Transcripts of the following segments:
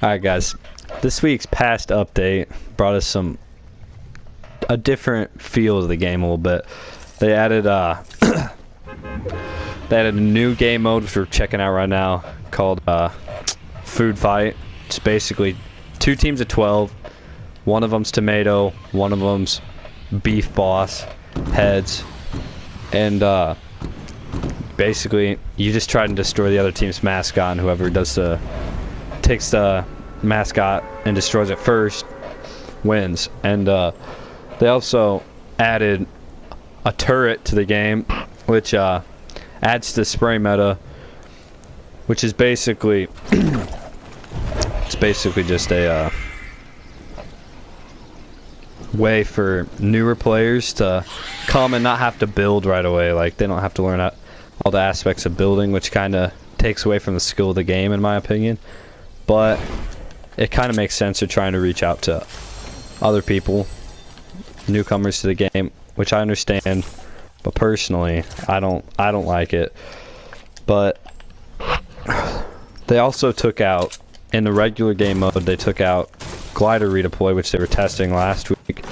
Alright guys, this week's past update brought us a different feel of the game a little bit. They added they added a new game mode which we're checking out right now called Food Fight. It's basically 2 teams of 12. One of them's tomato, one of them's beef boss, heads, and basically you just try to destroy the other team's mascot, and whoever takes the mascot and destroys it first wins. And they also added a turret to the game, which adds to the spray meta, which is basically it's basically just a way for newer players to come and not have to build right away. Like, they don't have to learn all the aspects of building, which kind of takes away from the skill of the game in my opinion. But it kind of makes sense to trying to reach out to other people, newcomers to the game, which I understand, but personally I don't like it. But they also took out, in the regular game mode, they took out glider redeploy, which they were testing last week,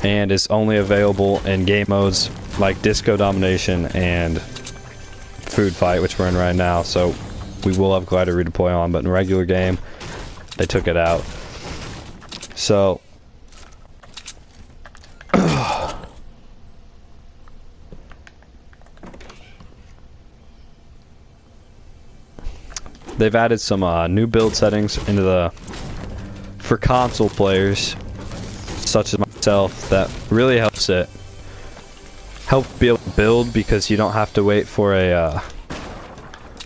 and is only available in game modes like disco domination and food fight, which we're in right now. So we will have glider redeploy on, but in regular game they took it out. So they've added some new build settings for console players such as myself that really help be able to build, because you don't have to wait for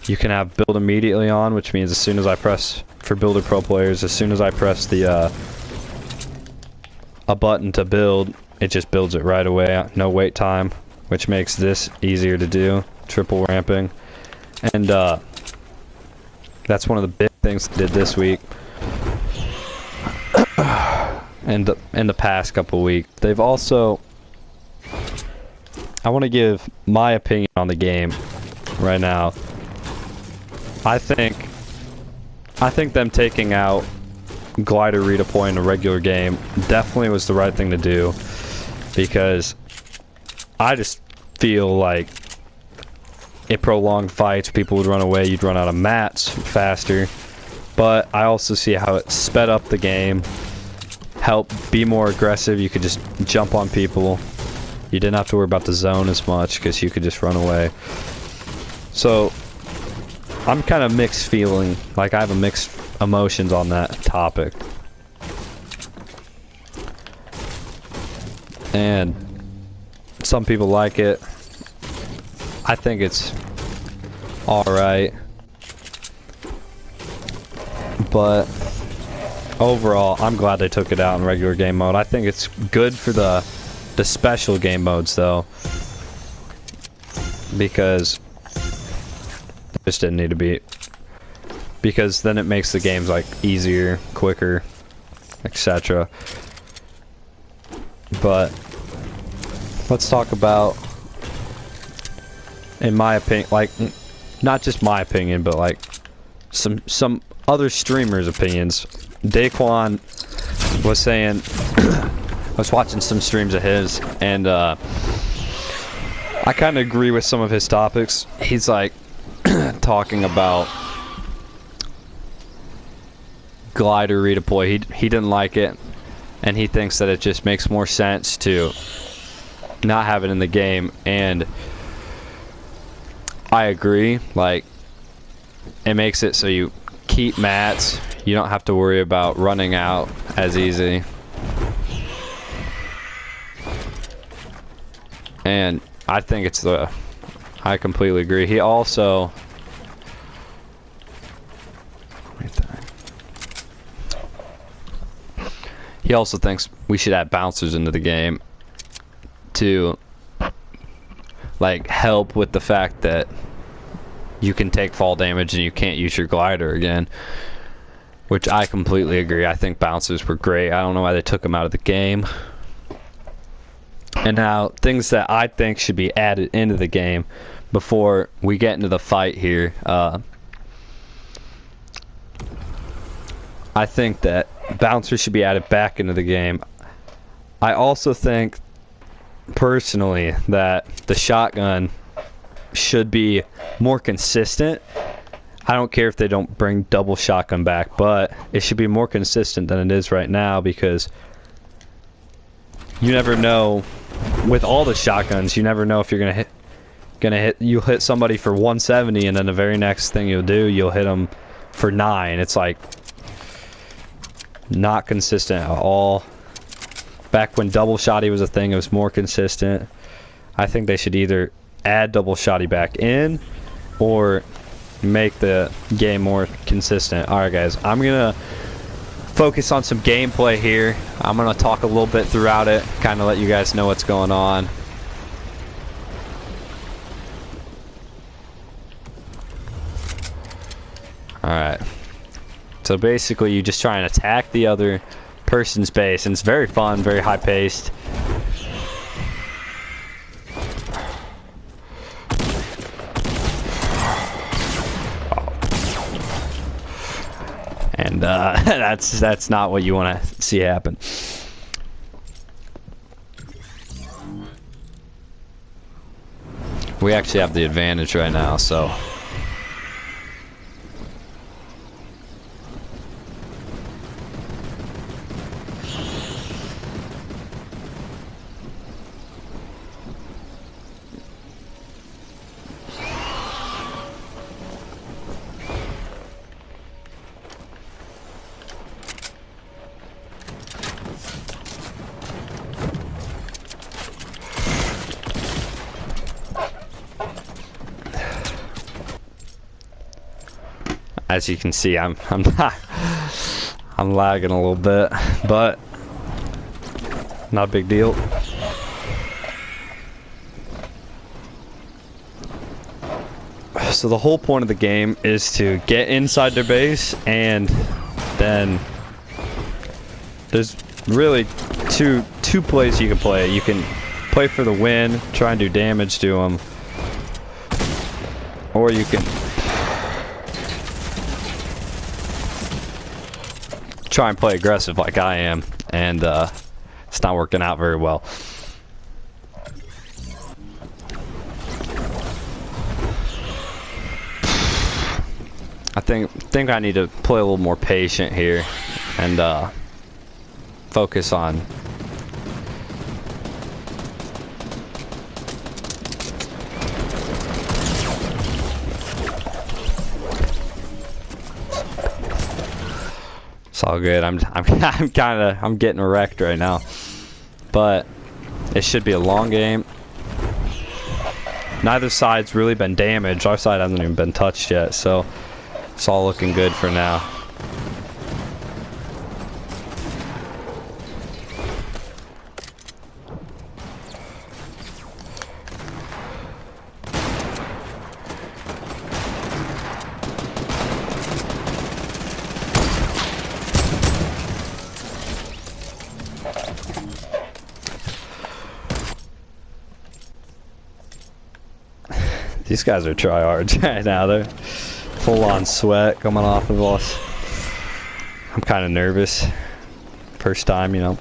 you can have build immediately on, which means as soon as I press, for Builder Pro players, as soon as I press a button to build, it just builds it right away, no wait time, which makes this easier to do, triple ramping. And that's one of the big things they did this week and in the past couple weeks. They've also, I want to give my opinion on the game right now. I think them taking out glider redeploy in a regular game definitely was the right thing to do, because I just feel like it prolonged fights, people would run away, you'd run out of mats faster. But I also see how it sped up the game, helped be more aggressive. You could just jump on people, you didn't have to worry about the zone as much because you could just run away. So I'm kind of mixed feeling, like I have a mixed emotions on that topic. And some people like it. I think it's alright, but overall I'm glad they took it out in regular game mode. I think it's good for the special game modes though, because it just didn't need to be, because then it makes the games like easier, quicker, etc. But let's talk about, in my opinion, like, not just my opinion, but like some other streamers' opinions. Daquan was saying, I was watching some streams of his, and I kind of agree with some of his topics. He's like talking about glider redeploy. He didn't like it, and he thinks that it just makes more sense to not have it in the game. And I agree. Like, it makes it so you keep mats, you don't have to worry about running out as easy. And I think I completely agree. He also, thinks we should add bouncers into the game to like help with the fact that you can take fall damage and you can't use your glider again, which I completely agree. I think bouncers were great. I don't know why they took them out of the game. And now, things that I think should be added into the game before we get into the fight here. I think that bouncers should be added back into the game. I also think, personally, that the shotgun should be more consistent. I don't care if they don't bring double shotgun back, but it should be more consistent than it is right now, because you never know. With all the shotguns, you never know if you're you'll hit somebody for 170, and then the very next thing you'll do, you'll hit them for 9. It's like not consistent at all. Back when double shotty was a thing, it was more consistent. I think they should either add double shotty back in or make the game more consistent. Alright guys, I'm gonna focus on some gameplay here. I'm gonna talk a little bit throughout it, kind of let you guys know what's going on. Alright, so basically you just try and attack the other person's base, and it's very fun, very high paced. And that's not what you want to see happen. We actually have the advantage right now, so as you can see, I'm lagging a little bit, but not a big deal. So the whole point of the game is to get inside their base, and then there's really two plays you can play. You can play for the win, try and do damage to them, or you can try and play aggressive like I am, and it's not working out very well. I think I need to play a little more patient here and focus on it's all good. I'm getting wrecked right now, but it should be a long game. Neither side's really been damaged. Our side hasn't even been touched yet, so it's all looking good for now. These guys are tryhards right now. They're full on sweat coming off of us. I'm kind of nervous. First time, you know.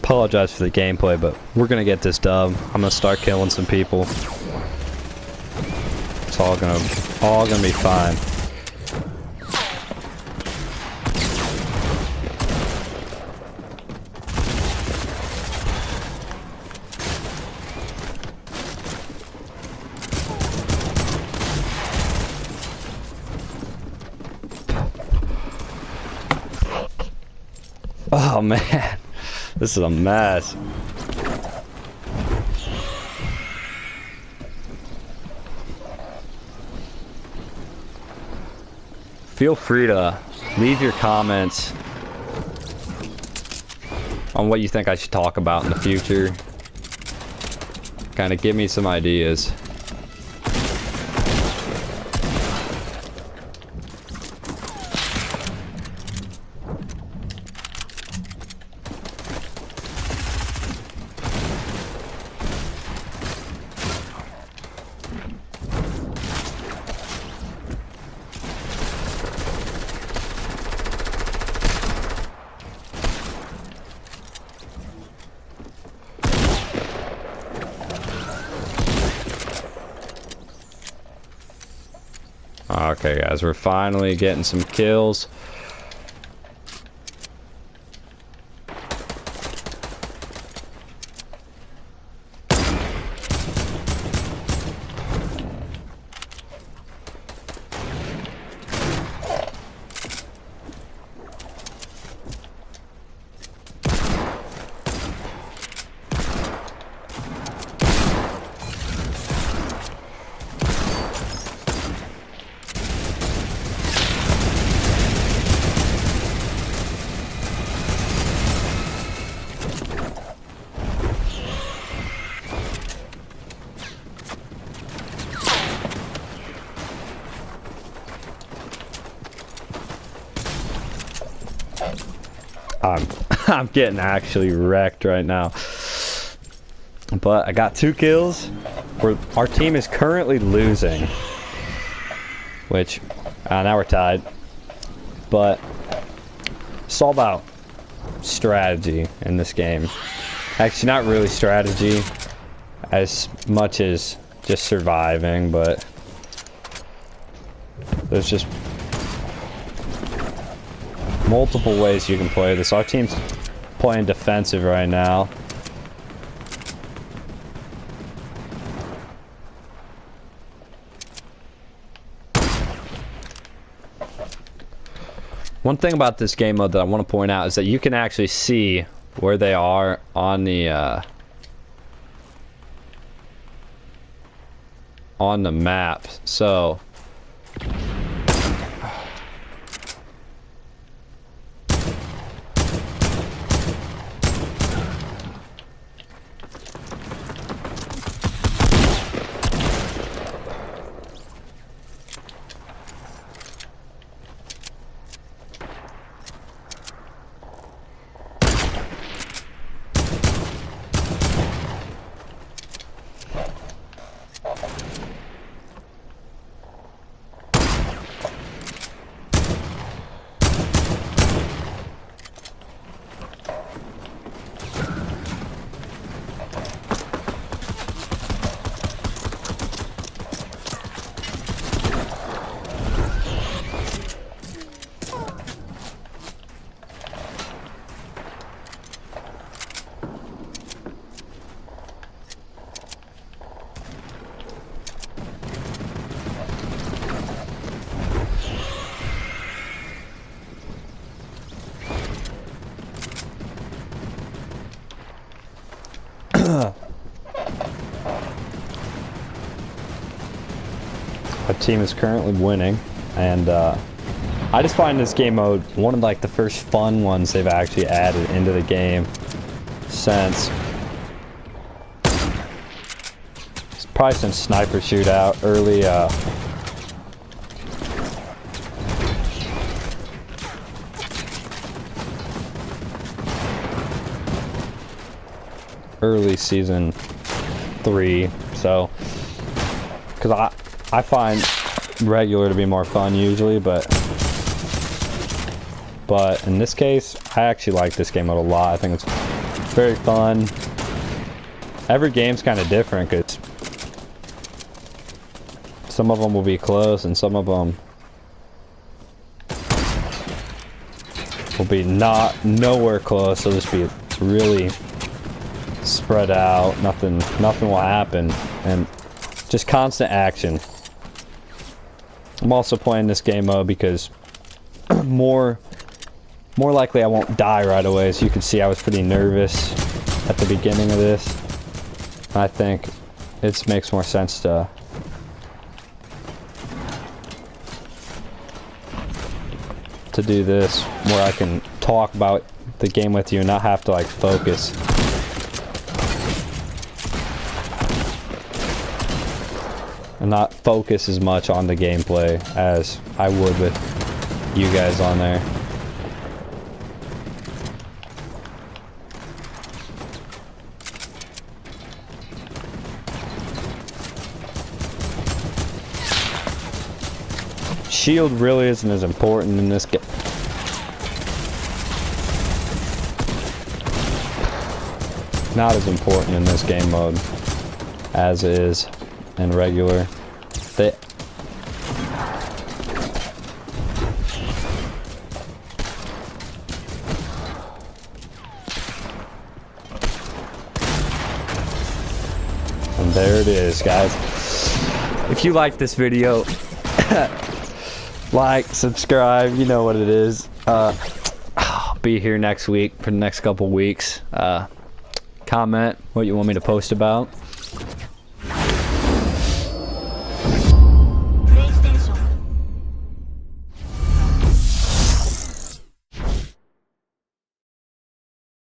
Apologize for the gameplay, but we're gonna get this dub. I'm gonna start killing some people. It's all gonna be fine. Oh man, this is a mess. Feel free to leave your comments on what you think I should talk about in the future. Kind of give me some ideas. Okay, guys, we're finally getting some kills. I'm getting actually wrecked right now. But I got 2 kills. Our team is currently losing. Which, now we're tied. But it's all about strategy in this game. Actually, not really strategy as much as just surviving, but there's just multiple ways you can play this. Our team's playing defensive right now. One thing about this game mode that I want to point out is that you can actually see where they are on the map. So our team is currently winning, and I just find this game mode one of like the first fun ones they've actually added into the game since probably since Sniper Shootout, early season 3. So, because I find regular to be more fun usually, but in this case, I actually like this game mode a lot. I think it's very fun. Every game's kind of different because some of them will be close and some of them will be nowhere close. They'll just be really spread out. Nothing will happen, and just constant action. I'm also playing this game mode because more likely I won't die right away. As you can see, I was pretty nervous at the beginning of this. I think it makes more sense to do this where I can talk about the game with you and not have to like focus. And not focus as much on the gameplay as I would with you guys on there. Shield really isn't as important in this game. Not as important in this game mode as is in regular. there it is, guys. If you like this video, like, subscribe, you know what it is. I'll be here next week for the next couple weeks. Comment what you want me to post about.